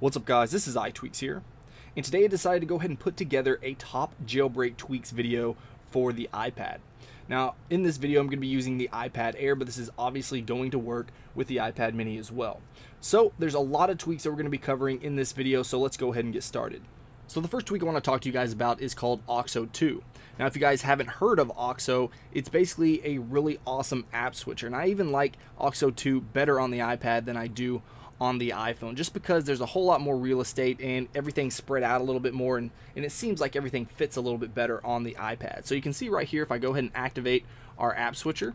What's up guys, this is iTweaks here, and today I decided to go ahead and put together a top jailbreak tweaks video for the iPad. Now in this video I'm going to be using the iPad Air, but this is obviously going to work with the iPad mini as well. So there's a lot of tweaks that we're going to be covering in this video, so let's go ahead and get started. So the first tweak I want to talk to you guys about is called OXO 2. Now if you guys haven't heard of OXO, it's basically a really awesome app switcher, and I even like OXO 2 better on the iPad than I do on the iPhone, just because there's a whole lot more real estate and everything's spread out a little bit more, and it seems like everything fits a little bit better on the iPad. So you can see right here, if I go ahead and activate our app switcher,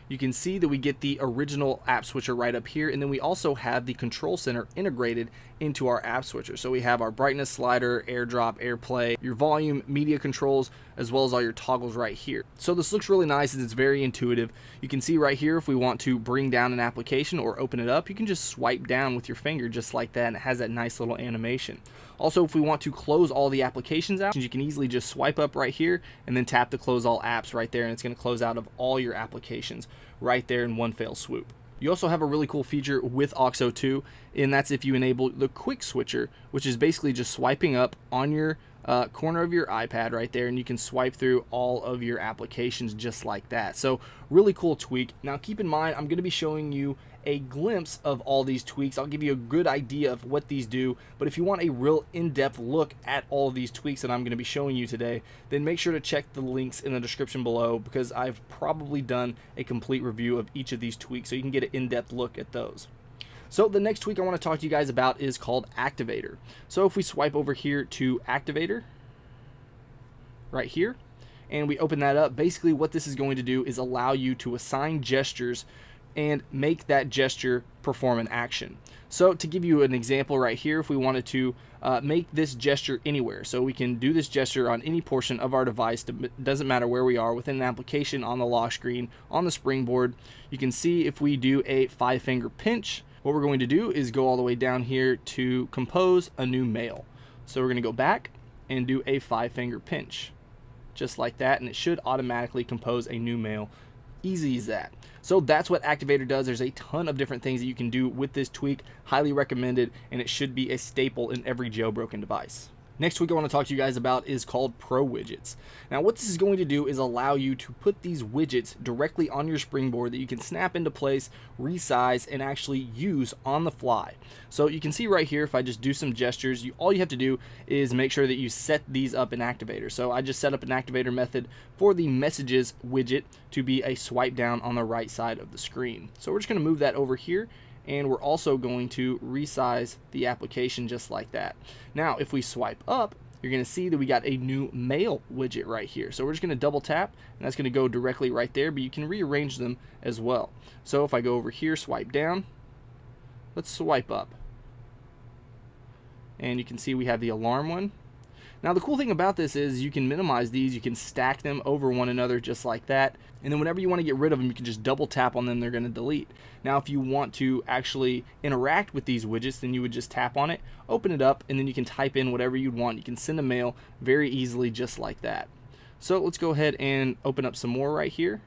you can see that we get the original app switcher right up here, and then we also have the control center integrated into our app switcher. So we have our brightness slider, airdrop, airplay, your volume, media controls, as well as all your toggles right here. So this looks really nice and it's very intuitive. You can see right here, if we want to bring down an application or open it up, you can just swipe down with your finger just like that, and it has that nice little animation. Also, if we want to close all the applications out, you can easily just swipe up right here and then tap to close all apps right there, and it's going to close out of all your applications right there in one fell swoop. You also have a really cool feature with OXO 2, and that's if you enable the quick switcher, which is basically just swiping up on your corner of your iPad right there, and you can swipe through all of your applications just like that. So really cool tweak. Now keep in mind, I'm going to be showing you a glimpse of all these tweaks. I'll give you a good idea of what these do, but if you want a real in-depth look at all of these tweaks that I'm going to be showing you today, then make sure to check the links in the description below, because I've probably done a complete review of each of these tweaks so you can get an in-depth look at those. So the next tweak I want to talk to you guys about is called Activator. So if we swipe over here to Activator right here and we open that up, basically what this is going to do is allow you to assign gestures and make that gesture perform an action. So to give you an example right here, if we wanted to make this gesture anywhere, so we can do this gesture on any portion of our device, doesn't matter where we are, within an application, on the lock screen, on the springboard. You can see if we do a 5-finger pinch, what we're going to do is go all the way down here to compose a new mail. So we're going to go back and do a 5-finger pinch just like that, and it should automatically compose a new mail. Easy as that. So that's what Activator does. There's a ton of different things that you can do with this tweak. Highly recommended, and it should be a staple in every jailbroken device. Next tweak I want to talk to you guys about is called Pro Widgets. Now what this is going to do is allow you to put these widgets directly on your springboard that you can snap into place, resize, and actually use on the fly. So you can see right here, if I just do some gestures, all you have to do is make sure that you set these up in Activator. So I just set up an Activator method for the messages widget to be a swipe down on the right side of the screen. So we're just going to move that over here, and we're also going to resize the application just like that. Now if we swipe up, you're going to see that we got a new mail widget right here. So we're just going to double tap, and that's going to go directly right there, but you can rearrange them as well. So if I go over here, swipe down, let's swipe up, and you can see we have the alarm one. Now the cool thing about this is you can minimize these, you can stack them over one another just like that, and then whenever you want to get rid of them, you can just double tap on them, they're going to delete. Now if you want to actually interact with these widgets, then you would just tap on it, open it up, and then you can type in whatever you'd want. You can send a mail very easily just like that. So let's go ahead and open up some more right here.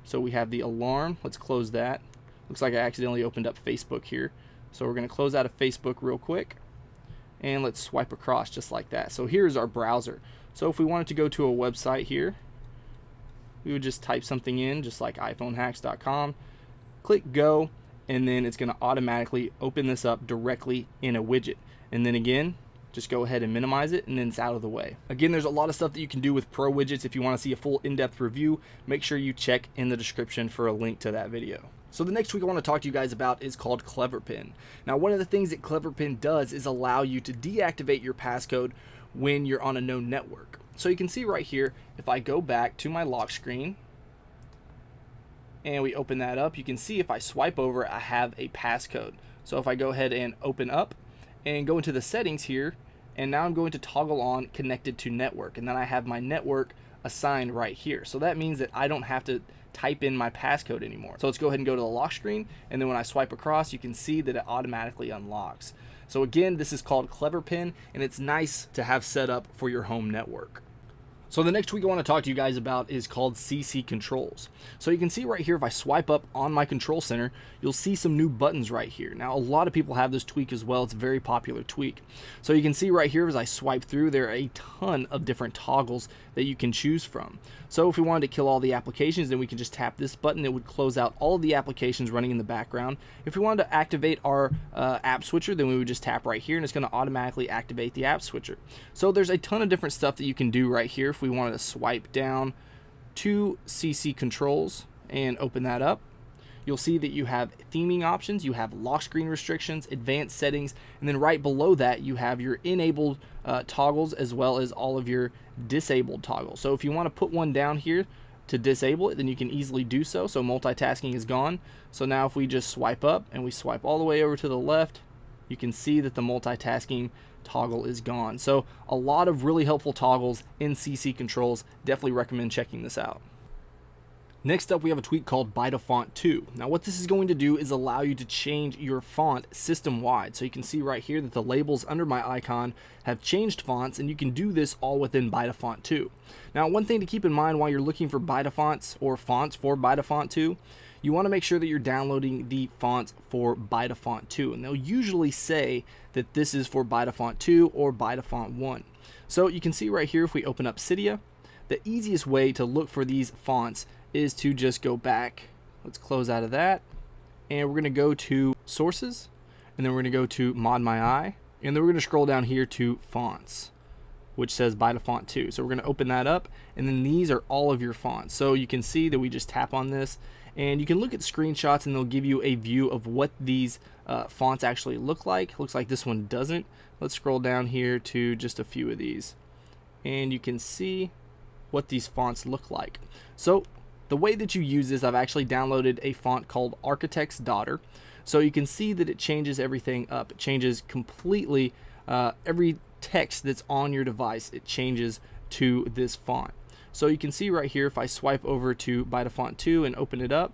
So we have the alarm, let's close that. Looks like I accidentally opened up Facebook here. So we're going to close out of Facebook real quick, and let's swipe across just like that. So here's our browser. So if we wanted to go to a website here, we would just type something in just like iPhoneHacks.com, click go, and then it's going to automatically open this up directly in a widget. And then again, just go ahead and minimize it, and then it's out of the way. Again, there's a lot of stuff that you can do with Pro Widgets. If you want to see a full in-depth review, make sure you check in the description for a link to that video. So the next tweak I want to talk to you guys about is called CleverPin. Now one of the things that CleverPin does is allow you to deactivate your passcode when you're on a known network. So you can see right here, if I go back to my lock screen and we open that up, you can see if I swipe over, I have a passcode. So if I go ahead and open up and go into the settings here, and now I'm going to toggle on connected to network, and then I have my network assigned right here. So that means that I don't have to type in my passcode anymore. So let's go ahead and go to the lock screen, and then when I swipe across, you can see that it automatically unlocks. So again, this is called CleverPin, and it's nice to have set up for your home network. So the next tweak I want to talk to you guys about is called CC controls. So you can see right here, if I swipe up on my control center, you'll see some new buttons right here. Now a lot of people have this tweak as well. It's a very popular tweak. So you can see right here as I swipe through, there are a ton of different toggles that you can choose from. So if we wanted to kill all the applications, then we can just tap this button. It would close out all of the applications running in the background. If we wanted to activate our app switcher, then we would just tap right here and it's going to automatically activate the app switcher. So there's a ton of different stuff that you can do right here. If we wanted to swipe down to CC controls and open that up, you'll see that you have theming options, you have lock screen restrictions, advanced settings, and then right below that you have your enabled toggles as well as all of your disabled toggles. So if you want to put one down here to disable it, then you can easily do so. So multitasking is gone. So now if we just swipe up and we swipe all the way over to the left, you can see that the multitasking toggle is gone. So a lot of really helpful toggles in CC controls. Definitely recommend checking this out. Next up, we have a tweak called By Default 2. Now what this is going to do is allow you to change your font system-wide. So you can see right here that the labels under my icon have changed fonts, and you can do this all within By Default 2. Now one thing to keep in mind while you're looking for By Defaults or fonts for By Default 2, you want to make sure that you're downloading the fonts for By Default 2, and they'll usually say that this is for By Default 2 or By Default 1. So you can see right here, if we open up Cydia, the easiest way to look for these fonts is to just go back. Let's close out of that, and we're going to go to sources, and then we're going to go to Mod My Eye, and then we're going to scroll down here to fonts, which says By Default 2. So we're going to open that up, and then these are all of your fonts. So you can see that we just tap on this, and you can look at screenshots and they'll give you a view of what these fonts actually look like. Looks like this one doesn't. Let's scroll down here to just a few of these, and you can see what these fonts look like. So the way that you use this, I've actually downloaded a font called Architect's Daughter. So you can see that it changes everything up. It changes completely every text that's on your device. It changes to this font. So you can see right here, if I swipe over to By Default 2 and open it up,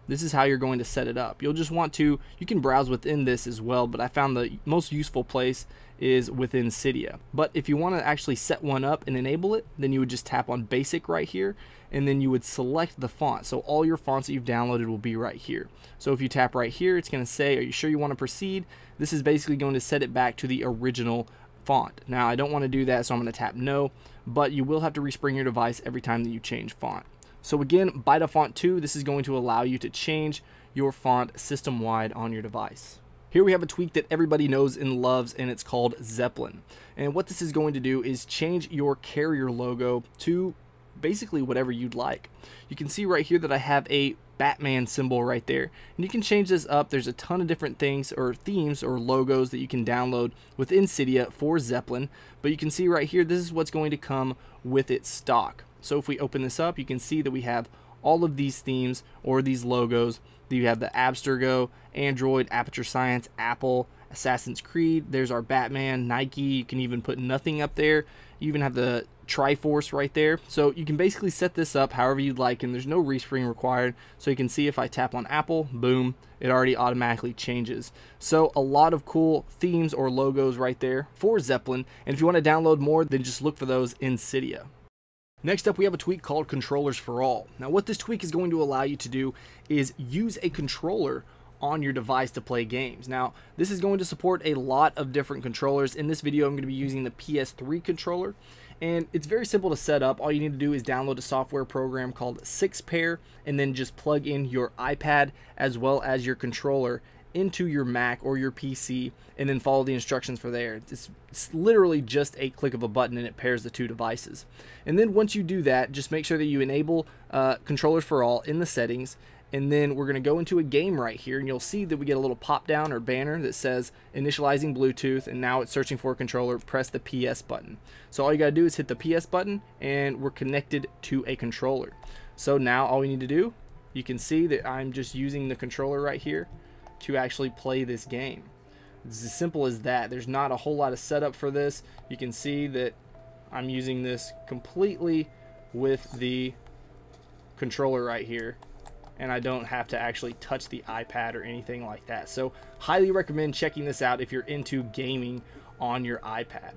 this is how you're going to set it up. You'll just want to, you can browse within this as well, but I found the most useful place is within Cydia. But if you want to actually set one up and enable it, then you would just tap on Basic right here, and then you would select the font. So all your fonts that you've downloaded will be right here. So if you tap right here, it's going to say, are you sure you want to proceed? This is basically going to set it back to the original font. Now I don't want to do that, so I'm going to tap no, but you will have to respring your device every time that you change font. So again, By Default 2, this is going to allow you to change your font system-wide on your device. Here we have a tweak that everybody knows and loves, and it's called Zeppelin. And what this is going to do is change your carrier logo to basically whatever you'd like. You can see right here that I have a Batman symbol right there, and you can change this up. There's a ton of different things or themes or logos that you can download within Cydia for Zeppelin, but you can see right here this is what's going to come with its stock. So if we open this up, you can see that we have all of these themes or these logos. You have the Abstergo, Android, Aperture Science, Apple, Assassin's Creed. There's our Batman, Nike. You can even put nothing up there. You even have the Triforce right there. So you can basically set this up however you'd like, and there's no respring required. So you can see if I tap on Apple, boom, it already automatically changes. So a lot of cool themes or logos right there for Zeppelin. And if you want to download more, then just look for those in Cydia. Next up, we have a tweak called Controllers for All. Now what this tweak is going to allow you to do is use a controller on your device to play games. Now this is going to support a lot of different controllers. In this video I'm going to be using the PS3 controller, and it's very simple to set up. All you need to do is download a software program called 6Pair, and then just plug in your iPad as well as your controller into your Mac or your PC, and then follow the instructions for there. It's literally just a click of a button and it pairs the two devices. And then once you do that, just make sure that you enable Controllers for All in the settings, and then we're going to go into a game right here, and you'll see that we get a little pop down or banner that says initializing Bluetooth, and now it's searching for a controller. Press the PS button. So all you got to do is hit the PS button and we're connected to a controller. So now all we need to do, you can see that I'm just using the controller right here to actually play this game. It's as simple as that. There's not a whole lot of setup for this. You can see that I'm using this completely with the controller right here, and I don't have to actually touch the iPad or anything like that. So highly recommend checking this out if you're into gaming on your iPad.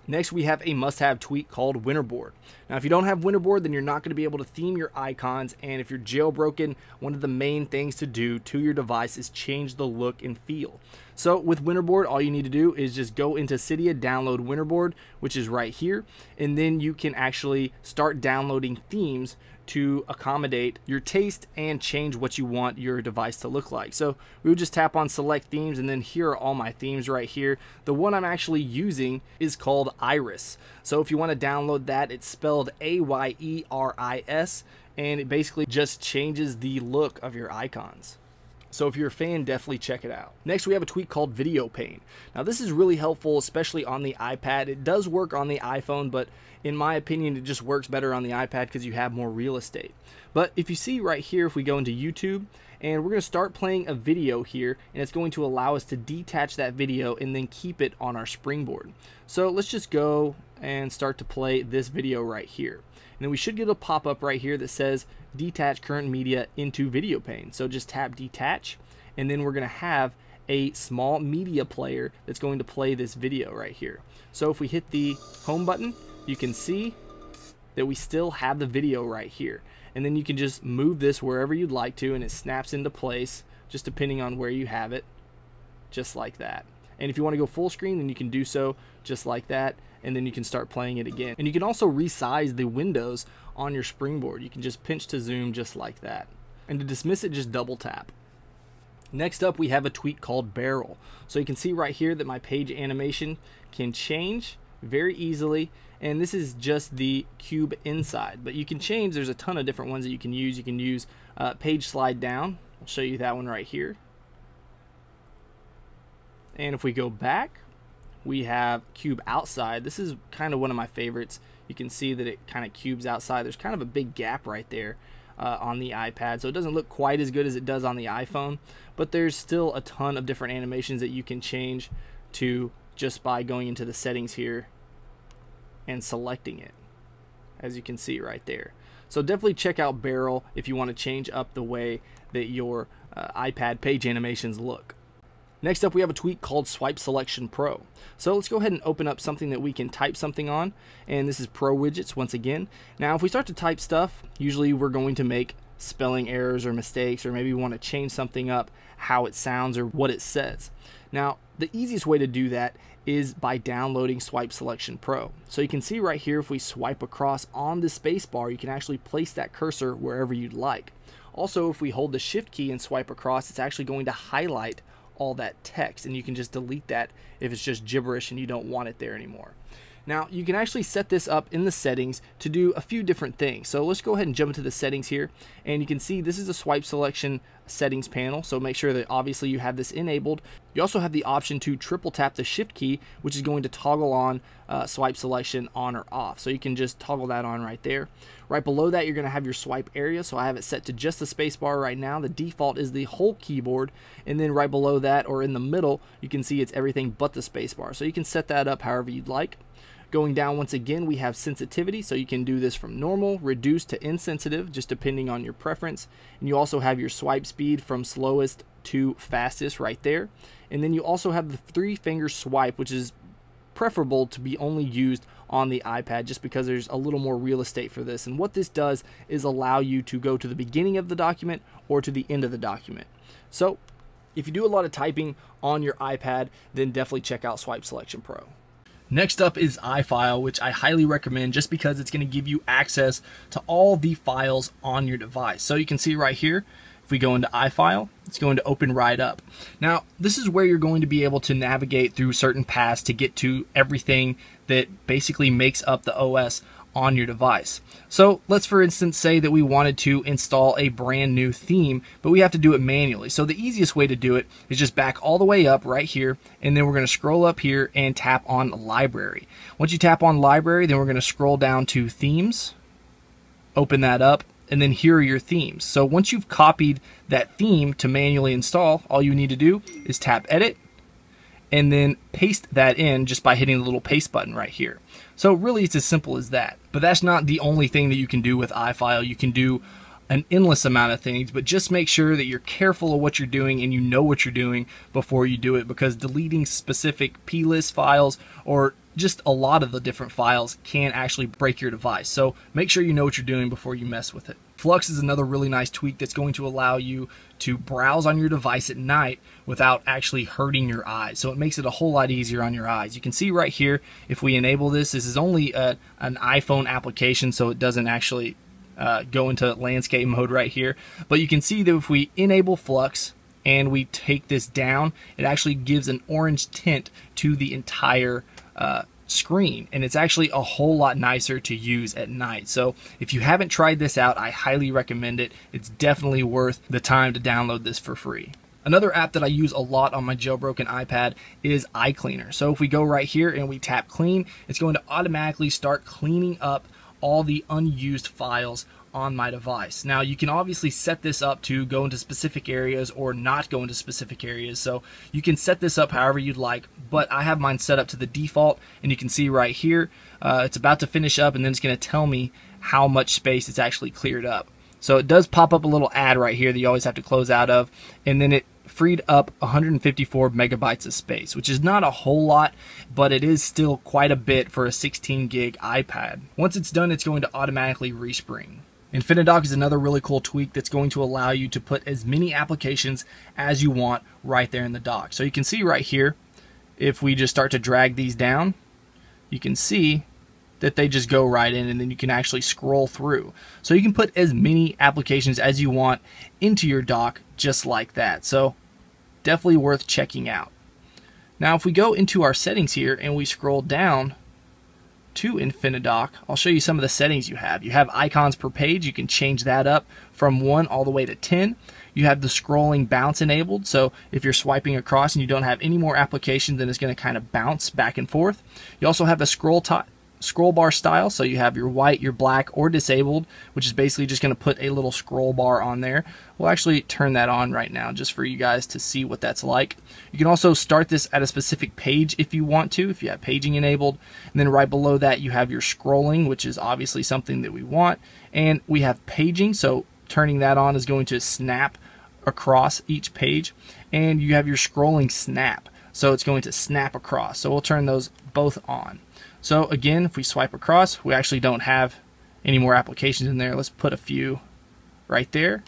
Next, we have a must-have tweak called Winterboard. Now, if you don't have Winterboard, then you're not going to be able to theme your icons, and if you're jailbroken, one of the main things to do to your device is change the look and feel. So with Winterboard, all you need to do is just go into Cydia, download Winterboard, which is right here, and then you can actually start downloading themes to accommodate your taste and change what you want your device to look like. So we would just tap on select themes, and then here are all my themes right here. The one I'm actually using is called Iris. So if you want to download that, it's spelled A-Y-E-R-I-S, and it basically just changes the look of your icons. So if you're a fan, definitely check it out. Next, we have a tweak called Video Pane. Now this is really helpful, especially on the iPad. It does work on the iPhone, but in my opinion, it just works better on the iPad because you have more real estate. But if you see right here, if we go into YouTube, and we're going to start playing a video here, and it's going to allow us to detach that video and then keep it on our springboard. So let's just go and start to play this video right here. And then we should get a pop-up right here that says detach current media into Video Pane. So just tap detach, and then we're going to have a small media player that's going to play this video right here. So if we hit the home button, you can see that we still have the video right here. And then you can just move this wherever you'd like to, and it snaps into place just depending on where you have it, just like that. And if you want to go full screen, then you can do so just like that, and then you can start playing it again. And you can also resize the windows on your springboard. You can just pinch to zoom just like that. And to dismiss it, just double tap. Next up, we have a tweak called Barrel. So you can see right here that my page animation can change very easily, and this is just the cube inside, but you can change. There's a ton of different ones that you can use. You can use page slide down. I'll show you that one right here. And if we go back, we have cube outside. This is kind of one of my favorites. You can see that it kind of cubes outside. There's kind of a big gap right there on the iPad, so it doesn't look quite as good as it does on the iPhone, but there's still a ton of different animations that you can change to just by going into the settings here and selecting it, as you can see right there. So definitely check out Barrel if you want to change up the way that your iPad page animations look. Next up, we have a tweak called Swipe Selection Pro. So let's go ahead and open up something that we can type something on, and this is Pro Widgets once again. Now if we start to type stuff, usually we're going to make spelling errors or mistakes, or maybe we want to change something up, how it sounds or what it says. Now the easiest way to do that is by downloading Swipe Selection Pro. So you can see right here, if we swipe across on the space bar, you can actually place that cursor wherever you'd like. Also, if we hold the shift key and swipe across, it's actually going to highlight all that text, and you can just delete that if it's just gibberish and you don't want it there anymore. Now you can actually set this up in the settings to do a few different things. So let's go ahead and jump into the settings here, and you can see this is the swipe selection settings panel, so make sure that obviously you have this enabled. You also have the option to triple tap the shift key, which is going to toggle on swipe selection on or off, so you can just toggle that on right there. Right below that, you're going to have your swipe area, so I have it set to just the space bar right now. The default is the whole keyboard, and then right below that, or in the middle, you can see it's everything but the space bar, so you can set that up however you'd like. Going down, once again, we have sensitivity, so you can do this from normal, reduced to insensitive, just depending on your preference. And you also have your swipe speed from slowest to fastest right there. And then you also have the 3-finger swipe, which is preferable to be only used on the iPad, just because there's a little more real estate for this. And what this does is allow you to go to the beginning of the document or to the end of the document. So if you do a lot of typing on your iPad, then definitely check out Swipe Selection Pro. Next up is iFile, which I highly recommend just because it's going to give you access to all the files on your device. So you can see right here, if we go into iFile, it's going to open right up. Now, this is where you're going to be able to navigate through certain paths to get to everything that basically makes up the OS on your device. So let's, for instance, say that we wanted to install a brand new theme, but we have to do it manually. So the easiest way to do it is just back all the way up right here, and then we're going to scroll up here and tap on Library. Once you tap on Library, then we're going to scroll down to Themes, open that up, and then here are your themes. So once you've copied that theme to manually install, all you need to do is tap Edit, and then paste that in just by hitting the little paste button right here. So really it's as simple as that. But that's not the only thing that you can do with iFile. You can do an endless amount of things, but just make sure that you're careful of what you're doing and you know what you're doing before you do it, because deleting specific plist files or just a lot of the different files can actually break your device. So make sure you know what you're doing before you mess with it. Flux is another really nice tweak that's going to allow you to browse on your device at night without actually hurting your eyes. So it makes it a whole lot easier on your eyes. You can see right here, if we enable this, this is only an iPhone application, so it doesn't actually go into landscape mode right here. But you can see that if we enable Flux and we take this down, it actually gives an orange tint to the entire screen, and it's actually a whole lot nicer to use at night. So if you haven't tried this out, I highly recommend it. It's definitely worth the time to download this for free. Another app that I use a lot on my jailbroken iPad is iCleaner. So if we go right here and we tap clean, it's going to automatically start cleaning up all the unused files on my device. Now you can obviously set this up to go into specific areas or not go into specific areas, so you can set this up however you'd like, but I have mine set up to the default, and you can see right here it's about to finish up, and then it's going to tell me how much space it's actually cleared up. So it does pop up a little ad right here that you always have to close out of, and then it freed up 154 megabytes of space, which is not a whole lot, but it is still quite a bit for a 16 gig iPad. Once it's done, it's going to automatically respring. InfiniDock is another really cool tweak that's going to allow you to put as many applications as you want right there in the dock. So you can see right here, if we just start to drag these down, you can see that they just go right in, and then you can actually scroll through. So you can put as many applications as you want into your dock just like that. So definitely worth checking out. Now if we go into our settings here and we scroll down to InfiniDock, I'll show you some of the settings you have. You have icons per page. You can change that up from 1 all the way to 10. You have the scrolling bounce enabled, so if you're swiping across and you don't have any more applications, then it's going to kind of bounce back and forth. You also have the scroll bar style, so you have your white, your black, or disabled, which is basically just going to put a little scroll bar on there. We'll actually turn that on right now just for you guys to see what that's like. You can also start this at a specific page if you want to, if you have paging enabled, and then right below that you have your scrolling, which is obviously something that we want, and we have paging, so turning that on is going to snap across each page, and you have your scrolling snap, so it's going to snap across. So we'll turn those both on. So again, if we swipe across, we actually don't have any more applications in there. Let's put a few right there.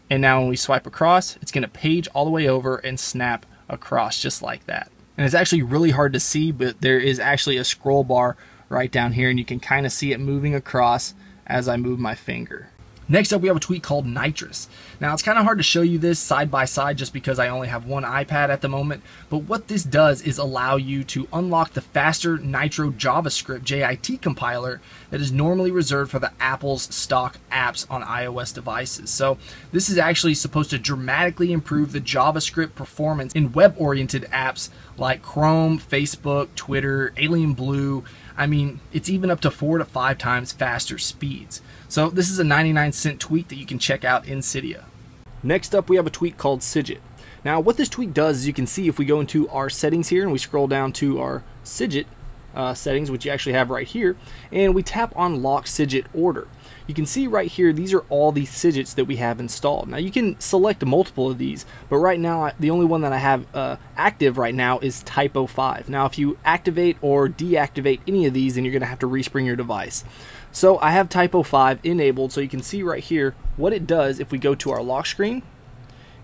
And now when we swipe across, it's going to page all the way over and snap across just like that. And it's actually really hard to see, but there is actually a scroll bar right down here, and you can kind of see it moving across as I move my finger. Next up, we have a tweak called Nitrous. Now, it's kind of hard to show you this side by side just because I only have one iPad at the moment, but what this does is allow you to unlock the faster Nitro JavaScript JIT compiler that is normally reserved for the Apple's stock apps on iOS devices. So this is actually supposed to dramatically improve the JavaScript performance in web-oriented apps like Chrome, Facebook, Twitter, Alien Blue. I mean, it's even up to 4 to 5 times faster speeds. So this is a 99-cent tweak that you can check out in Cydia. Next up, we have a tweak called Cydget. Now, what this tweak does is you can see if we go into our settings here and we scroll down to our Cydget settings, which you actually have right here, and we tap on Lock Cydget Order. You can see right here, these are all the Cydgets that we have installed. Now you can select multiple of these, but right now the only one that I have active right now is Typo5. Now if you activate or deactivate any of these, then you're going to have to respring your device. So I have Typo5 enabled, so you can see right here what it does. If we go to our lock screen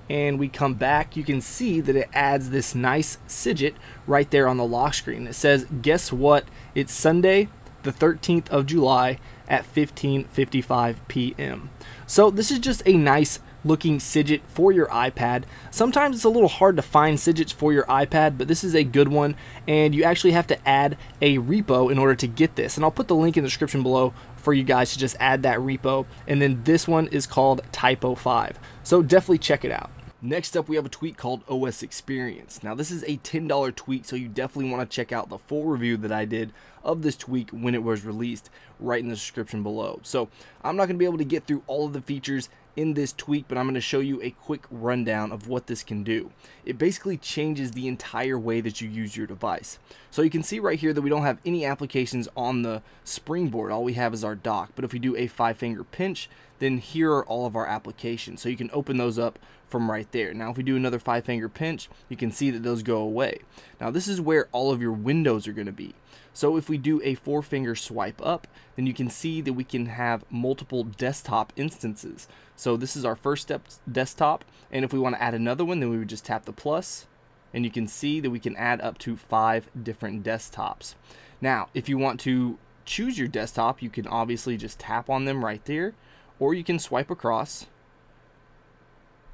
and we come back, you can see that it adds this nice Cydget right there on the lock screen. It says, guess what? It's Sunday, the 13th of July at 15:55 p.m. So this is just a nice looking Cydget for your iPad. Sometimes it's a little hard to find Cydgets for your iPad, but this is a good one, and you actually have to add a repo in order to get this. And I'll put the link in the description below for you guys to just add that repo. And then this one is called Typo5. So definitely check it out. Next up, we have a tweak called OS Experience. Now this is a $10 tweak, so you definitely want to check out the full review that I did of this tweak when it was released right in the description below. So I'm not going to be able to get through all of the features in this tweak, but I'm going to show you a quick rundown of what this can do. It basically changes the entire way that you use your device. So you can see right here that we don't have any applications on the springboard. All we have is our dock. But if we do a 5-finger pinch, then here are all of our applications. So you can open those up from right there. Now if we do another 5-finger pinch, you can see that those go away. Now this is where all of your windows are going to be. So if we do a 4-finger swipe up, then you can see that we can have multiple desktop instances. So this is our first step desktop, and if we want to add another one, then we would just tap the plus, and you can see that we can add up to 5 different desktops. Now if you want to choose your desktop, you can obviously just tap on them right there, or you can swipe across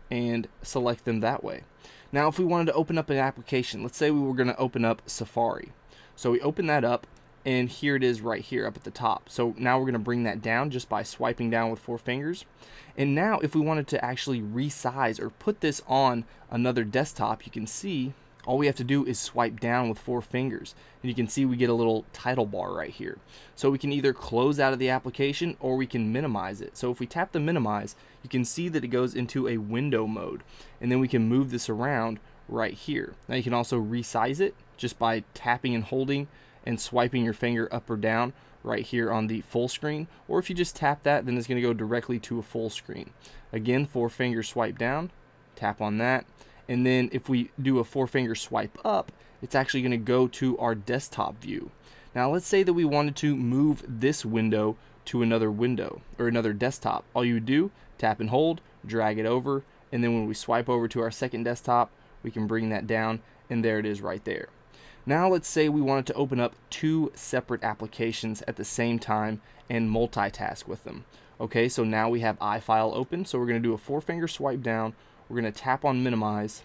and select them that way. Now if we wanted to open up an application, let's say we were going to open up Safari. So we open that up, and here it is right here up at the top. So now we're going to bring that down just by swiping down with 4 fingers. And now if we wanted to actually resize or put this on another desktop, you can see all we have to do is swipe down with 4 fingers. And you can see we get a little title bar right here. So we can either close out of the application or we can minimize it. So if we tap the minimize, you can see that it goes into a window mode. And then we can move this around right here. Now you can also resize it just by tapping and holding and swiping your finger up or down right here on the full screen, or if you just tap that, then it's going to go directly to a full screen. Again, 4-finger swipe down, tap on that, and then if we do a 4-finger swipe up, it's actually going to go to our desktop view. Now let's say that we wanted to move this window to another window or another desktop. All you would do, tap and hold, drag it over, and then when we swipe over to our second desktop, we can bring that down, and there it is right there. Now let's say we wanted to open up 2 separate applications at the same time and multitask with them. Okay, so now we have iFile open, so we're going to do a 4-finger swipe down, we're going to tap on minimize,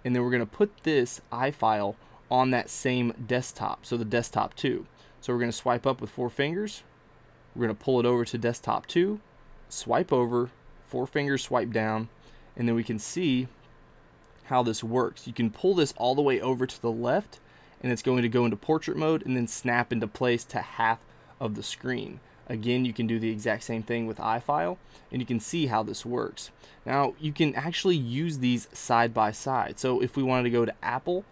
and then we're going to put this iFile on that same desktop, so the desktop 2. So we're going to swipe up with 4 fingers, we're going to pull it over to desktop 2, swipe over, 4 fingers swipe down, and then we can see how this works. You can pull this all the way over to the left, and it's going to go into portrait mode and then snap into place to half of the screen. Again, you can do the exact same thing with iFile, and you can see how this works. Now you can actually use these side by side. So if we wanted to go to Apple,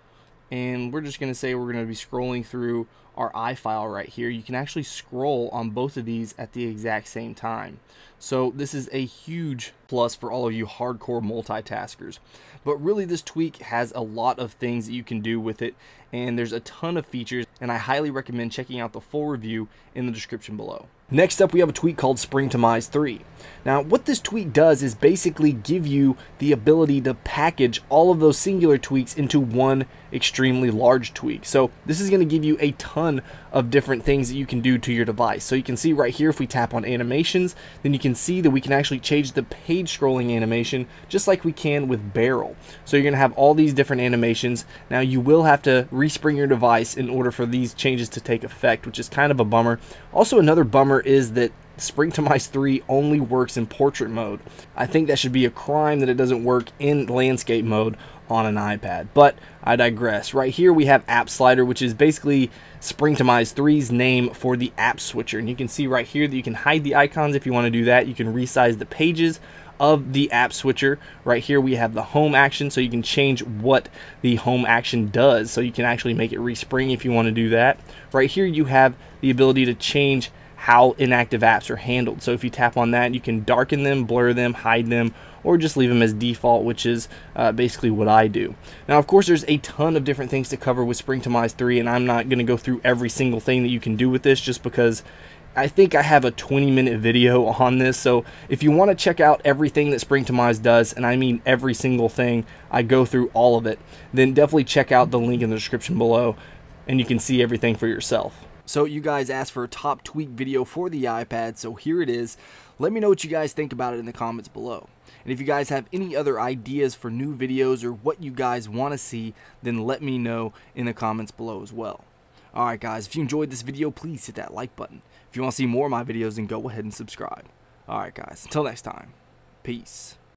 and we're just going to say we're going to be scrolling through our iFile right here, you can actually scroll on both of these at the exact same time. So this is a huge plus for all of you hardcore multitaskers. But really this tweak has a lot of things that you can do with it, and there's a ton of features, and I highly recommend checking out the full review in the description below. Next up, we have a tweak called Springtomize 3. Now what this tweak does is basically give you the ability to package all of those singular tweaks into one extremely large tweak. So this is going to give you a ton of different things that you can do to your device. So you can see right here, if we tap on animations, then you can see that we can actually change the page scrolling animation just like we can with barrel. So you're going to have all these different animations. Now you will have to respring your device in order for these changes to take effect, which is kind of a bummer. Also, another bummer is that Springtomize 3 only works in portrait mode. I think that should be a crime that it doesn't work in landscape mode on an iPad, but I digress. Right here we have App Slider, which is basically Springtomize 3's name for the app switcher, and you can see right here that you can hide the icons if you want to do that. You can resize the pages of the app switcher. Right here we have the home action, so you can change what the home action does, so you can actually make it respring if you want to do that. Right here you have the ability to change how inactive apps are handled. So if you tap on that, you can darken them, blur them, hide them, or just leave them as default, which is basically what I do. Now of course there's a ton of different things to cover with Springtomize 3, and I'm not going to go through every single thing that you can do with this just because I think I have a 20-minute video on this. So if you want to check out everything that Springtomize does, and I mean every single thing, I go through all of it, then definitely check out the link in the description below and you can see everything for yourself. So you guys asked for a top tweak video for the iPad, so here it is. Let me know what you guys think about it in the comments below. And if you guys have any other ideas for new videos or what you guys want to see, then let me know in the comments below as well. Alright guys, if you enjoyed this video, please hit that like button. If you want to see more of my videos, then go ahead and subscribe. Alright guys, until next time, peace.